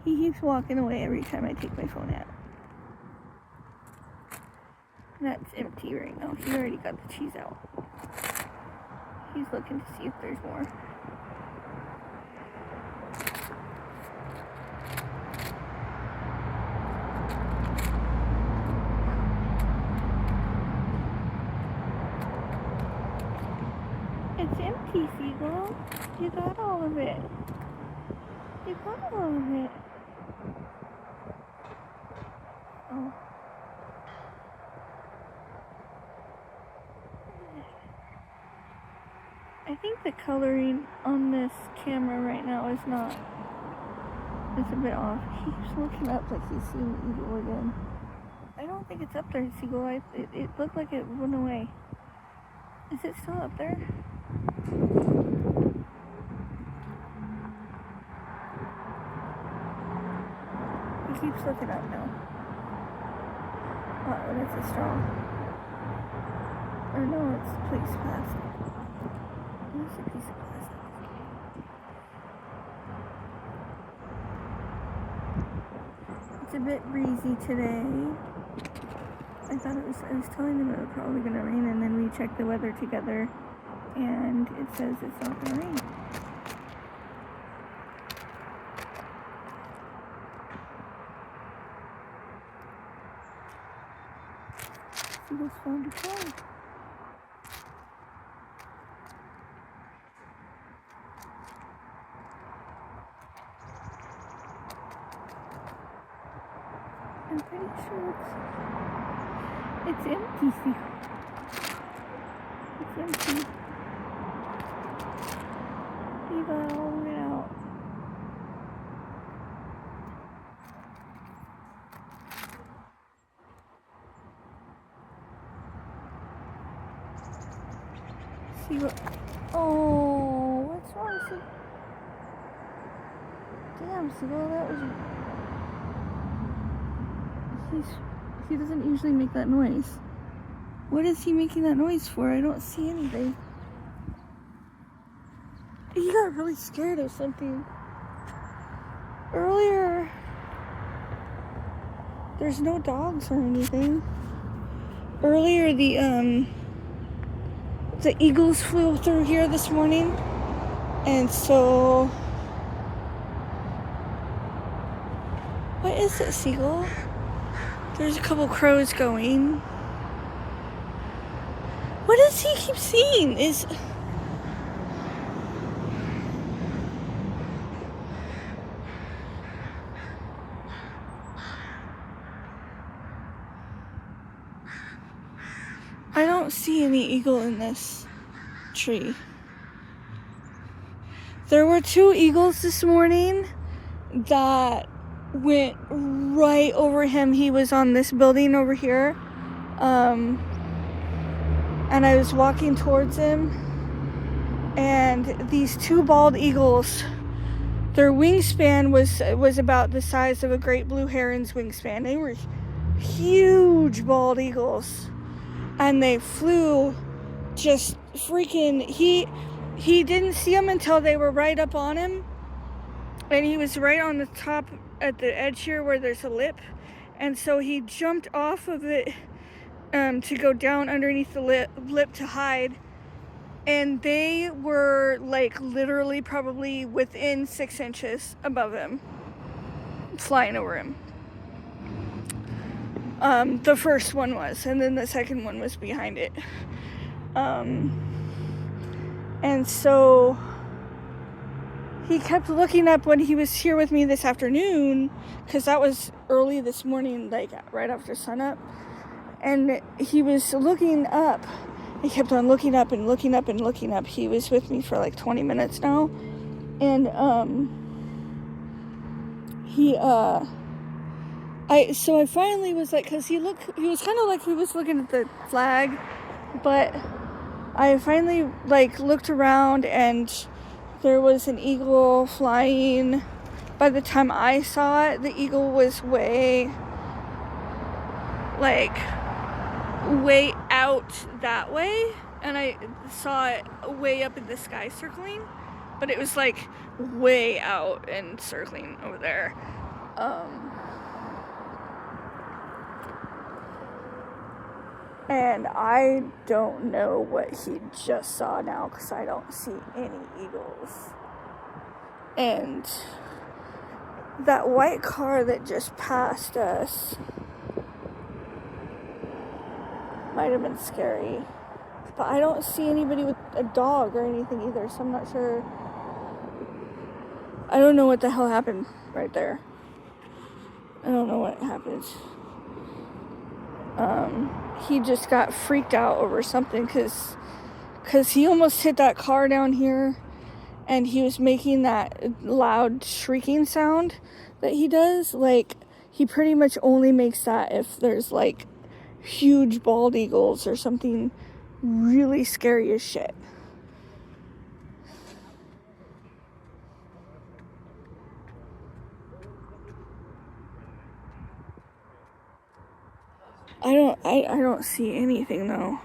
He keeps walking away every time I take my phone out. That's empty right now. He already got the cheese out. He's looking to see if there's more. It's empty, Seagull. You got all of it. You got all of it. Oh. I think the coloring on this camera right now is not, it's a bit off. He keeps looking up like he's seeing the eagle again. I don't think it's up there, Seagull. It looked like it went away. Is it still up there? He keeps looking up now. Uh-oh, that's a straw. Or no, it's place plastic. It's a piece of plastic. It's a bit breezy today. I was telling them it was probably going to rain, and then we checked the weather together, and it says it's not going to rain. Seagull's found a toy. I'm pretty sure it's empty, Seagull. It's empty. You got all of it out. Seagull. Oh, what's wrong, Seagull? Damn, Seagull, that was... He doesn't usually make that noise. What is he making that noise for? I don't see anything. He got really scared of something. Earlier, there's no dogs or anything. Earlier, the eagles flew through here this morning, and so... What is it, Seagull? There's a couple crows going. What does he keep seeing? I don't see any eagle in this tree. There were 2 eagles this morning that went right over him. He was on this building over here, and I was walking towards him, and these 2 bald eagles, their wingspan was about the size of a great blue heron's wingspan. They were huge bald eagles, and they flew just freaking... He didn't see them until they were right up on him, and he was right on the top at the edge here where there's a lip, and so he jumped off of it to go down underneath the lip to hide, and they were like literally probably within 6 inches above him, flying over him. The first one was, and then the second one was behind it. And so he kept looking up when he was here with me this afternoon, because that was early this morning, like right after sunup. And he was looking up. He kept on looking up and looking up and looking up. He was with me for like 20 minutes now. And so I finally was like, because he was kind of like he was looking at the flag, but I finally like looked around and there was an eagle flying. By the time I saw it, the eagle was way out that way, and I saw it way up in the sky circling, but it was like way out and circling over there. And I don't know what he just saw now because I don't see any eagles. And that white car that just passed us might have been scary. But I don't see anybody with a dog or anything either, so I'm not sure. I don't know what the hell happened right there. I don't know what happened. He just got freaked out over something because he almost hit that car down here, and he was making that loud shrieking sound that he does. Like, he pretty much only makes that if there's like huge bald eagles or something really scary as shit. I don't see anything though.